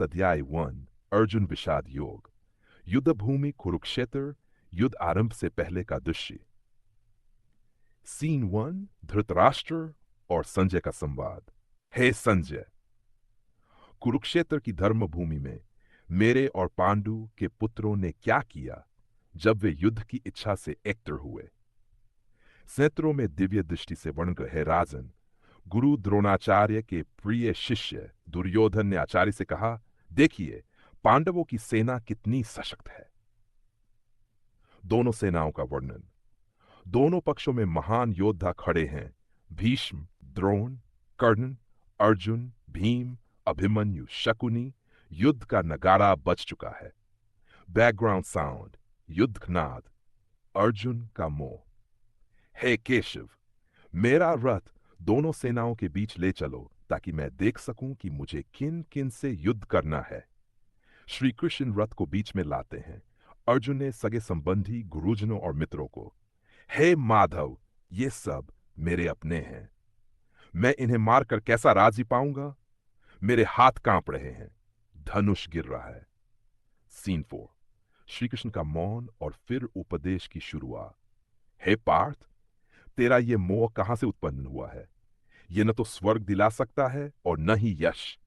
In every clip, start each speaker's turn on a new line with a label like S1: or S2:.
S1: अध्याय 1 अर्जुन विषाद योग। युद्ध भूमि कुरुक्षेत्र, युद्ध आरंभ से पहले का दृश्य। सीन 1 धृतराष्ट्र और संजय का संवाद। हे संजय, कुरुक्षेत्र की धर्म भूमि में मेरे और पांडु के पुत्रों ने क्या किया जब वे युद्ध की इच्छा से एकत्र हुए। नेत्रों में दिव्य दृष्टि से वर्ण है राजन, गुरु द्रोणाचार्य के प्रिय शिष्य दुर्योधन ने आचार्य से कहा, देखिए पांडवों की सेना कितनी सशक्त है। दोनों सेनाओं का वर्णन। दोनों पक्षों में महान योद्धा खड़े हैं। भीष्म, द्रोण, कर्ण, अर्जुन, भीम, अभिमन्यु, शकुनी। युद्ध का नगाड़ा बज चुका है। बैकग्राउंड साउंड, युद्धनाद, अर्जुन का मोह। हे केशव, मेरा रथ दोनों सेनाओं के बीच ले चलो ताकि मैं देख सकूं कि मुझे किन किन से युद्ध करना है। श्री कृष्ण रथ को बीच में लाते हैं। अर्जुन ने सगे संबंधी, गुरुजनों और मित्रों को, हे माधव, ये सब मेरे अपने हैं। मैं इन्हें मारकर कैसा राजी पाऊंगा। मेरे हाथ कांप रहे हैं। धनुष गिर रहा है। सीन 4 श्री कृष्ण का मौन और फिर उपदेश की शुरुआत। हे पार्थ, तेरा ये मोह कहां से उत्पन्न हुआ है। ये न तो स्वर्ग दिला सकता है और न ही यश।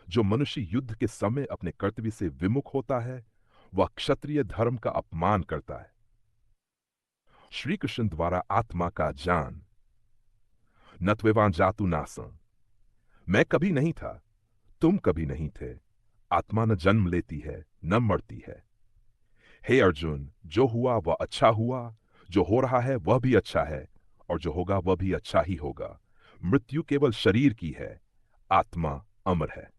S1: जो मनुष्य युद्ध के समय अपने कर्तव्य से विमुख होता है, वह क्षत्रिय धर्म का अपमान करता है। श्री कृष्ण द्वारा आत्मा का ज्ञान। नत्वेवान जातु नासं। मैं कभी नहीं था, तुम कभी नहीं थे। आत्मा न जन्म लेती है न मरती है। हे अर्जुन, जो हुआ वह अच्छा हुआ, जो हो रहा है वह भी अच्छा है, और जो होगा वह भी अच्छा ही होगा। मृत्यु केवल शरीर की है, आत्मा अमर है।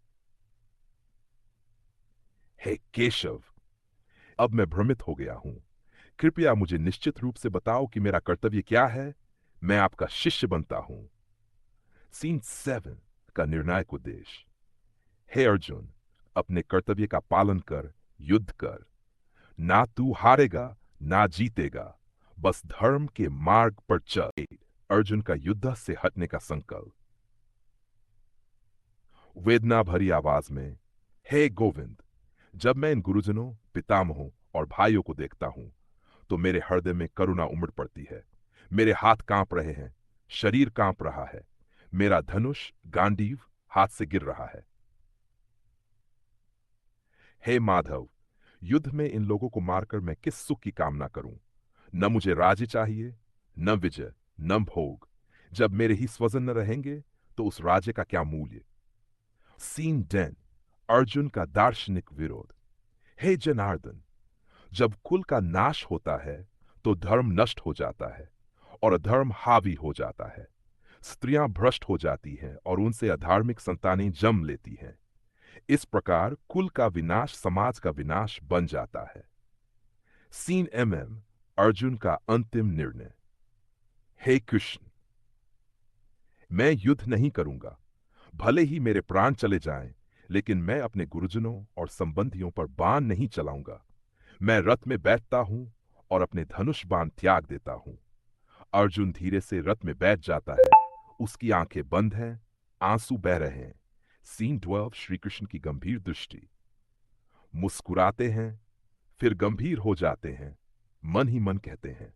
S1: हे केशव, अब मैं भ्रमित हो गया हूं। कृपया मुझे निश्चित रूप से बताओ कि मेरा कर्तव्य क्या है। मैं आपका शिष्य बनता हूं। सीन 7 का निर्णायक उद्देश्य। हे अर्जुन, अपने कर्तव्य का पालन कर, युद्ध कर। ना तू हारेगा ना जीतेगा, बस धर्म के मार्ग पर चल। अर्जुन का युद्ध से हटने का संकल्प। वेदना भरी आवाज में, हे गोविंद, जब मैं इन गुरुजनों, पितामहों और भाइयों को देखता हूं तो मेरे हृदय में करुणा उमड़ पड़ती है। मेरे हाथ कांप रहे हैं, शरीर कांप रहा है। मेरा धनुष, गांडीव हाथ से गिर रहा है। हे माधव, युद्ध में इन लोगों को मारकर मैं किस सुख की कामना करूं। न मुझे राज्य चाहिए, न विजय, न भोग। जब मेरे ही स्वजन न रहेंगे तो उस राज्य का क्या मूल्य। सीन 10 अर्जुन का दार्शनिक विरोध। हे जनार्दन, जब कुल का नाश होता है तो धर्म नष्ट हो जाता है और अधर्म हावी हो जाता है। स्त्रियां भ्रष्ट हो जाती हैं और उनसे अधार्मिक संतानें जन्म लेती हैं। इस प्रकार कुल का विनाश समाज का विनाश बन जाता है। सीन अर्जुन का अंतिम निर्णय। हे कृष्ण, मैं युद्ध नहीं करूंगा। भले ही मेरे प्राण चले जाएं, लेकिन मैं अपने गुरुजनों और संबंधियों पर बाण नहीं चलाऊंगा। मैं रथ में बैठता हूं और अपने धनुष बाण त्याग देता हूं। अर्जुन धीरे से रथ में बैठ जाता है। उसकी आंखें बंद हैं, आंसू बह रहे हैं। सीन 12 श्री कृष्ण की गंभीर दृष्टि। मुस्कुराते हैं, फिर गंभीर हो जाते हैं, मन ही मन कहते हैं,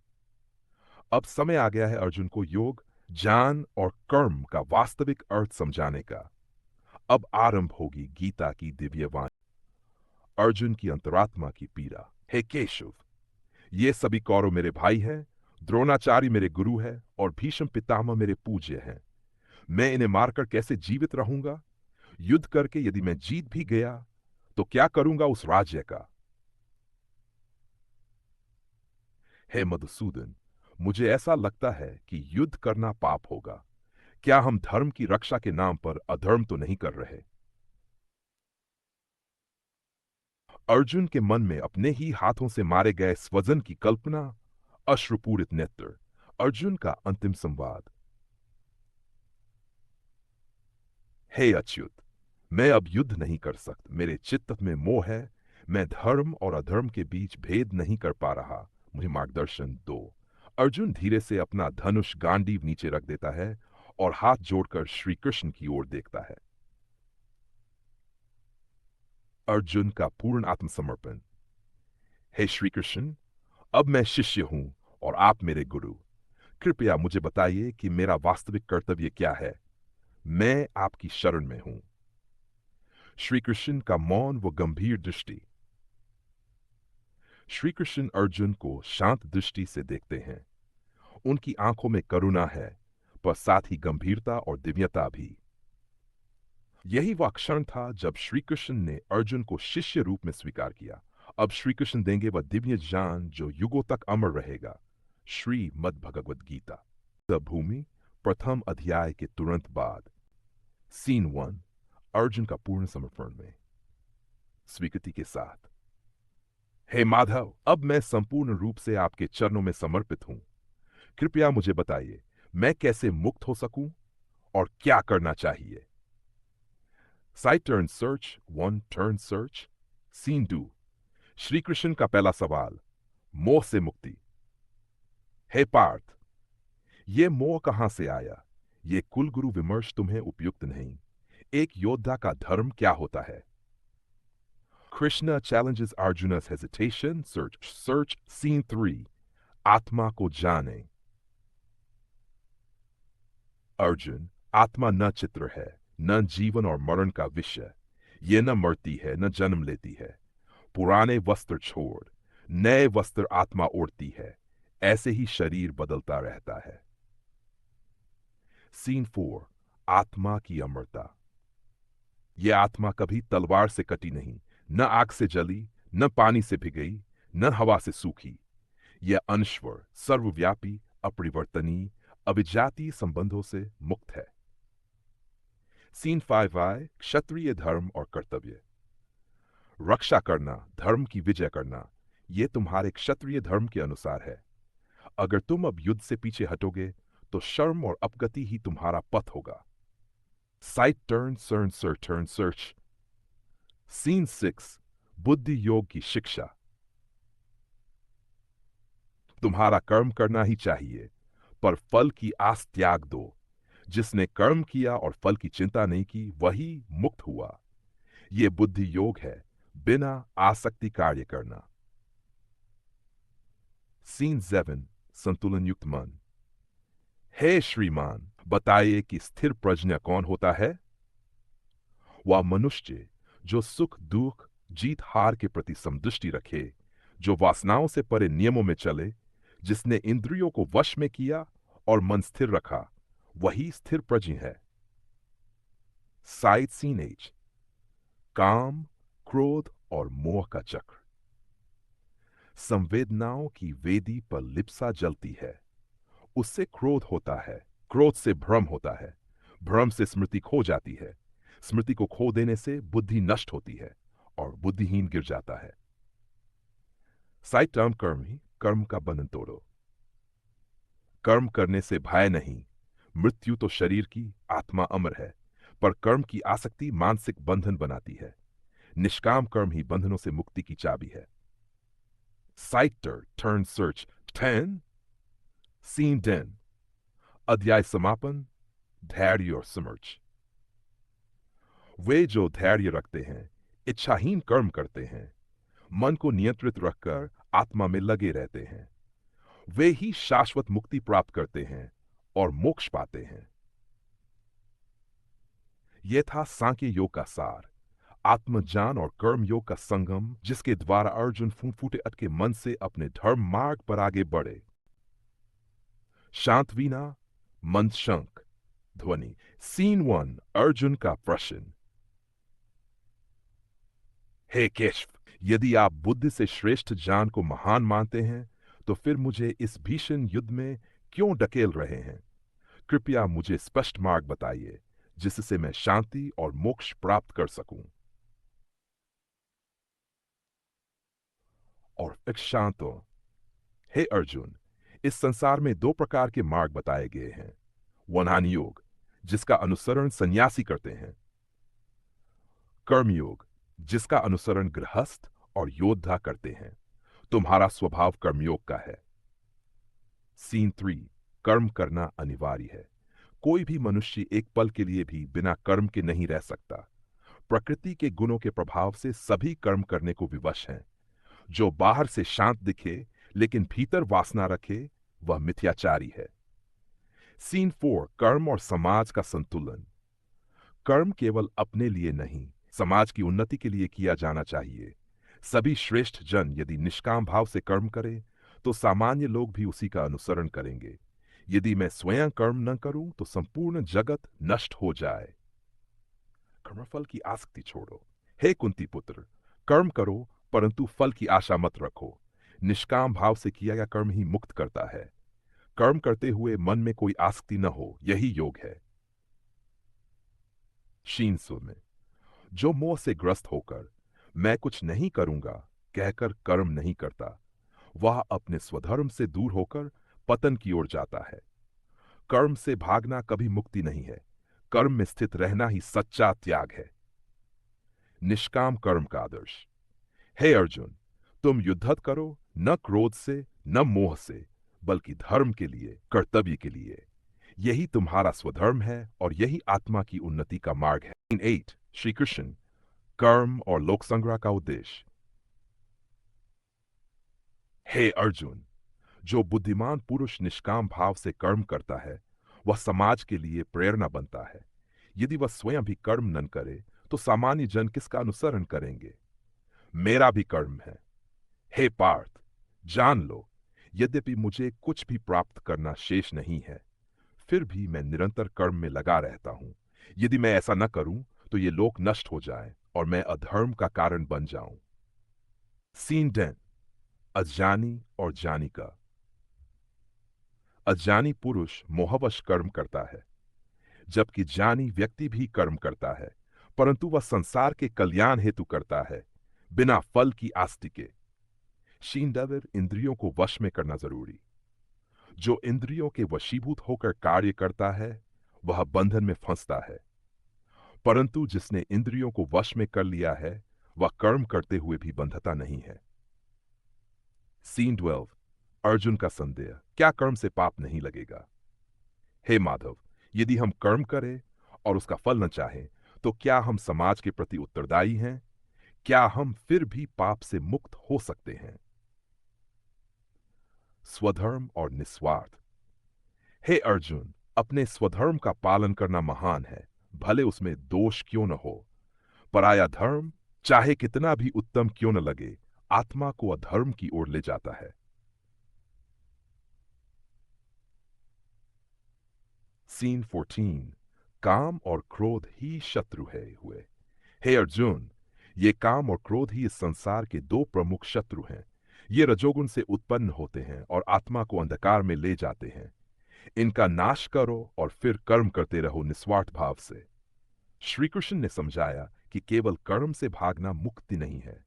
S1: अब समय आ गया है अर्जुन को योग, ज्ञान और कर्म का वास्तविक अर्थ समझाने का। अब आरंभ होगी गीता की दिव्य वाणी। अर्जुन की अंतरात्मा की पीड़ा। हे केशव, ये सभी कौरव मेरे भाई हैं, द्रोणाचार्य मेरे गुरु है और भीष्म पितामह मेरे पूज्य हैं। मैं इन्हें मारकर कैसे जीवित रहूंगा। युद्ध करके यदि मैं जीत भी गया तो क्या करूंगा उस राज्य का। हे मधुसूदन, मुझे ऐसा लगता है कि युद्ध करना पाप होगा। क्या हम धर्म की रक्षा के नाम पर अधर्म तो नहीं कर रहे। अर्जुन के मन में अपने ही हाथों से मारे गए स्वजन की कल्पना, अश्रुपूरित नेत्र। अर्जुन का अंतिम संवाद। हे अच्युत, मैं अब युद्ध नहीं कर सकता। मेरे चित्त में मोह है। मैं धर्म और अधर्म के बीच भेद नहीं कर पा रहा। मुझे मार्गदर्शन दो। अर्जुन धीरे से अपना धनुष गांडीव नीचे रख देता है और हाथ जोड़कर श्री कृष्ण की ओर देखता है। अर्जुन का पूर्ण आत्मसमर्पण। हे श्री कृष्ण, अब मैं शिष्य हूं और आप मेरे गुरु। कृपया मुझे बताइए कि मेरा वास्तविक कर्तव्य क्या है। मैं आपकी शरण में हूं। श्री कृष्ण का मौन व गंभीर दृष्टि। श्री कृष्ण अर्जुन को शांत दृष्टि से देखते हैं। उनकी आंखों में करुणा है, पर साथ ही गंभीरता और दिव्यता भी। यही वह क्षण था जब श्री कृष्ण ने अर्जुन को शिष्य रूप में स्वीकार किया। अब श्री कृष्ण देंगे वह दिव्य ज्ञान जो युगों तक अमर रहेगा। श्रीमद् भगवद गीता द भूमि, प्रथम अध्याय के तुरंत बाद। सीन 1, अर्जुन का पूर्ण समर्पण में। स्वीकृति के साथ। हे माधव, अब मैं संपूर्ण रूप से आपके चरणों में समर्पित हूं। कृपया मुझे बताइए, मैं कैसे मुक्त हो सकूं और क्या करना चाहिए। Side turn search 1 turn search. Scene 2, Shri Krishna का पहला सवाल, मोह से मुक्ति। हे पार्थ, ये मोह कहां से आया? ये कुलगुरु विमर्श तुम्हें उपयुक्त नहीं। एक योद्धा का धर्म क्या होता है? Krishna challenges Arjuna's hesitation. Search scene 3, आत्मा को जाने। अर्जुन, आत्मा न चित्र है, न जीवन और मरण का विषय। ये न मरती है, न जन्म लेती है। पुराने वस्त्र छोड़ नए वस्त्र आत्मा ओढ़ती है। ऐसे ही शरीर बदलता रहता है। सीन 4, आत्मा की अमरता। यह आत्मा कभी तलवार से कटी नहीं, न आग से जली, न पानी से भिगई, न हवा से सूखी। यह अनश्वर, सर्वव्यापी, अपरिवर्तनीय, अविजातीय संबंधों से मुक्त है। सीन 5I, क्षत्रिय धर्म और कर्तव्य। रक्षा करना, धर्म की विजय करना, यह तुम्हारे क्षत्रिय धर्म के अनुसार है। अगर तुम अब युद्ध से पीछे हटोगे तो शर्म और अपगति ही तुम्हारा पथ होगा। Side turn turn search. Scene 6, बुद्धि योग की शिक्षा। तुम्हारा कर्म करना ही चाहिए, पर फल की आस त्याग दो। जिसने कर्म किया और फल की चिंता नहीं की, वही मुक्त हुआ। यह बुद्धि योग है, बिना आसक्ति कार्य करना। सीन 7, संतुलन युक्त मन। हे श्रीमान, बताइए कि स्थिर प्रज्ञा कौन होता है? वह मनुष्य जो सुख दुख जीत हार के प्रति समदृष्टि रखे, जो वासनाओं से परे नियमों में चले, जिसने इंद्रियों को वश में किया और मन स्थिर रखा, वही स्थिर प्रज्ञ है। साइड सीन 8, काम, क्रोध और मोह का चक्र। संवेदनाओं की वेदी पर लिप्सा जलती है, उससे क्रोध होता है, क्रोध से भ्रम होता है, भ्रम से स्मृति खो जाती है, स्मृति को खो देने से बुद्धि नष्ट होती है और बुद्धिहीन गिर जाता है। साइड टर्म कर्म ही कर्म का बंधन तोड़ो। कर्म करने से भय नहीं, मृत्यु तो शरीर की, आत्मा अमर है, पर कर्म की आसक्ति मानसिक बंधन बनाती है। निष्काम कर्म ही बंधनों से मुक्ति की चाबी है। साइटर टर्न सर्च 10, सीन 10, अध्याय समापन, धैर्य और समर्च। वे जो धैर्य रखते हैं, इच्छाहीन कर्म करते हैं, मन को नियंत्रित रखकर आत्मा में लगे रहते हैं, वे ही शाश्वत मुक्ति प्राप्त करते हैं और मोक्ष पाते हैं। यह था सांख्य योग का सार, आत्मज्ञान और कर्म योग का संगम, जिसके द्वारा अर्जुन फूटे अटके मन से अपने धर्म मार्ग पर आगे बढ़े। शांत वीणा, मंद शंख ध्वनि। सीन 1, अर्जुन का प्रश्न। हे केशव, यदि आप बुद्धि से श्रेष्ठ ज्ञान को महान मानते हैं, तो फिर मुझे इस भीषण युद्ध में क्यों ढकेल रहे हैं? कृपया मुझे स्पष्ट मार्ग बताइए, जिससे मैं शांति और मोक्ष प्राप्त कर सकूं। और फिर शांत हो। हे अर्जुन, इस संसार में 2 प्रकार के मार्ग बताए गए हैं। वनहान योग, जिसका अनुसरण सन्यासी करते हैं। कर्म योग, जिसका अनुसरण गृहस्थ और योद्धा करते हैं। तुम्हारा स्वभाव कर्मयोग का है। सीन 3, कर्म करना अनिवार्य है। कोई भी मनुष्य एक पल के लिए भी बिना कर्म के नहीं रह सकता। प्रकृति के गुणों के प्रभाव से सभी कर्म करने को विवश हैं। जो बाहर से शांत दिखे लेकिन भीतर वासना रखे, वह मिथ्याचारी है। सीन 4, कर्म और समाज का संतुलन। कर्म केवल अपने लिए नहीं, समाज की उन्नति के लिए किया जाना चाहिए। सभी श्रेष्ठ जन यदि निष्काम भाव से कर्म करें तो सामान्य लोग भी उसी का अनुसरण करेंगे। यदि मैं स्वयं कर्म न करूं तो संपूर्ण जगत नष्ट हो जाए। कर्मफल की आसक्ति छोड़ो। हे कुंती पुत्र, कर्म करो परंतु फल की आशा मत रखो। निष्काम भाव से किया गया कर्म ही मुक्त करता है। कर्म करते हुए मन में कोई आसक्ति न हो, यही योग है। शीनसु में जो मोह से ग्रस्त होकर मैं कुछ नहीं करूंगा कहकर कर्म नहीं करता, वह अपने स्वधर्म से दूर होकर पतन की ओर जाता है। कर्म से भागना कभी मुक्ति नहीं है। कर्म में स्थित रहना ही सच्चा त्याग है। निष्काम कर्म का आदर्श। हे अर्जुन, तुम युद्ध करो न क्रोध से न मोह से, बल्कि धर्म के लिए, कर्तव्य के लिए। यही तुम्हारा स्वधर्म है और यही आत्मा की उन्नति का मार्ग है। 8 श्री कृष्ण, कर्म और लोक संग्रह का उद्देश्य। हे अर्जुन, जो बुद्धिमान पुरुष निष्काम भाव से कर्म करता है वह समाज के लिए प्रेरणा बनता है। यदि वह स्वयं भी कर्म न करे तो सामान्य जन किसका अनुसरण करेंगे? मेरा भी कर्म है। हे पार्थ, जान लो, यद्यपि मुझे कुछ भी प्राप्त करना शेष नहीं है, फिर भी मैं निरंतर कर्म में लगा रहता हूं। यदि मैं ऐसा न करूं तो ये लोक नष्ट हो जाए और मैं अधर्म का कारण बन जाऊं। सीन 10 अज्ञानी और ज्ञानी का। अज्ञानी पुरुष मोहवश कर्म करता है, जबकि ज्ञानी व्यक्ति भी कर्म करता है, परंतु वह संसार के कल्याण हेतु करता है, बिना फल की आस्ति के। शीनडवर इंद्रियों को वश में करना जरूरी। जो इंद्रियों के वशीभूत होकर कार्य करता है वह बंधन में फंसता है, परंतु जिसने इंद्रियों को वश में कर लिया है वह कर्म करते हुए भी बंधता नहीं है। सीन 12 अर्जुन का संदेह, क्या कर्म से पाप नहीं लगेगा? हे माधव, यदि हम कर्म करें और उसका फल न चाहें तो क्या हम समाज के प्रति उत्तरदायी हैं? क्या हम फिर भी पाप से मुक्त हो सकते हैं? स्वधर्म और निस्वार्थ। हे अर्जुन, अपने स्वधर्म का पालन करना महान है, भले उसमें दोष क्यों न हो। पराया धर्म चाहे कितना भी उत्तम क्यों न लगे, आत्मा को अधर्म की ओर ले जाता है। सीन 14 काम और क्रोध ही शत्रु है हुए। हे अर्जुन, ये काम और क्रोध ही इस संसार के दो प्रमुख शत्रु हैं। ये रजोगुण से उत्पन्न होते हैं और आत्मा को अंधकार में ले जाते हैं। इनका नाश करो और फिर कर्म करते रहो निस्वार्थ भाव से। श्री कृष्ण ने समझाया कि केवल कर्म से भागना मुक्ति नहीं है,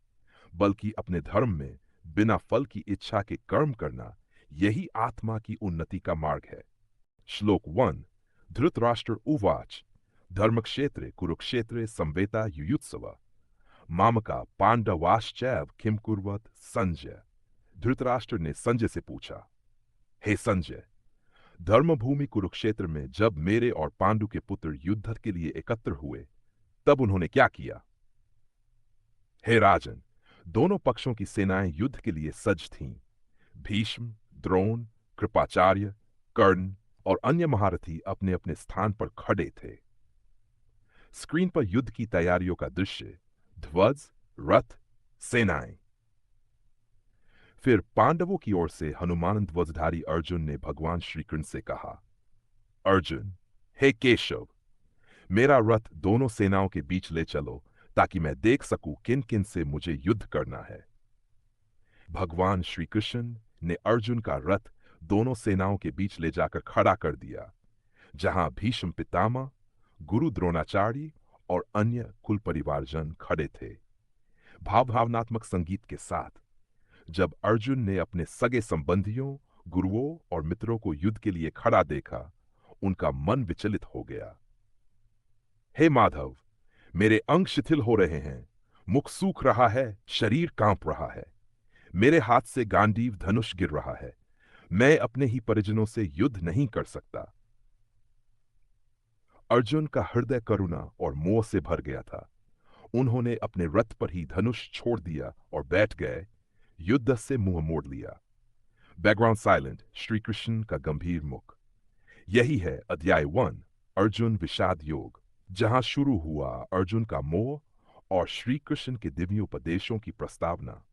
S1: बल्कि अपने धर्म में बिना फल की इच्छा के कर्म करना, यही आत्मा की उन्नति का मार्ग है। श्लोक 1 धृतराष्ट्र उवाच धर्मक्षेत्रे कुरुक्षेत्रे संवेता युयुत्सव मामका पांडवाश्चैव किम कुर्वत संजय। धृतराष्ट्र ने संजय से पूछा, हे संजय, धर्मभूमि कुरुक्षेत्र में जब मेरे और पांडु के पुत्र युद्ध के लिए एकत्र हुए तब उन्होंने क्या किया? हे राजन, दोनों पक्षों की सेनाएं युद्ध के लिए सज्ज थीं। भीष्म, द्रोण, कृपाचार्य, कर्ण और अन्य महारथी अपने अपने स्थान पर खड़े थे। स्क्रीन पर युद्ध की तैयारियों का दृश्य, ध्वज, रथ, सेनाएं। फिर पांडवों की ओर से हनुमान ध्वजधारी अर्जुन ने भगवान श्री कृष्ण से कहा, अर्जुन, हे केशव, मेरा रथ दोनों सेनाओं के बीच ले चलो ताकि मैं देख सकूं किन किन से मुझे युद्ध करना है। भगवान श्री कृष्ण ने अर्जुन का रथ दोनों सेनाओं के बीच ले जाकर खड़ा कर दिया, जहां भीष्म पितामह, गुरु द्रोणाचार्य और अन्य कुल परिवारजन खड़े थे। भावनात्मक संगीत के साथ जब अर्जुन ने अपने सगे संबंधियों, गुरुओं और मित्रों को युद्ध के लिए खड़ा देखा, उनका मन विचलित हो गया। हे माधव, मेरे अंग शिथिल हो रहे हैं, मुख सूख रहा है, शरीर कांप रहा है, मेरे हाथ से गांडीव धनुष गिर रहा है, मैं अपने ही परिजनों से युद्ध नहीं कर सकता। अर्जुन का हृदय करुणा और मोह से भर गया था। उन्होंने अपने रथ पर ही धनुष छोड़ दिया और बैठ गए, युद्ध से मुंह मोड़ लिया। बैकग्राउंड साइलेंट, श्री कृष्ण का गंभीर मुख। यही है अध्याय 1, अर्जुन विषाद योग, जहां शुरू हुआ अर्जुन का मोह और श्री कृष्ण के दिव्योपदेशों की प्रस्तावना।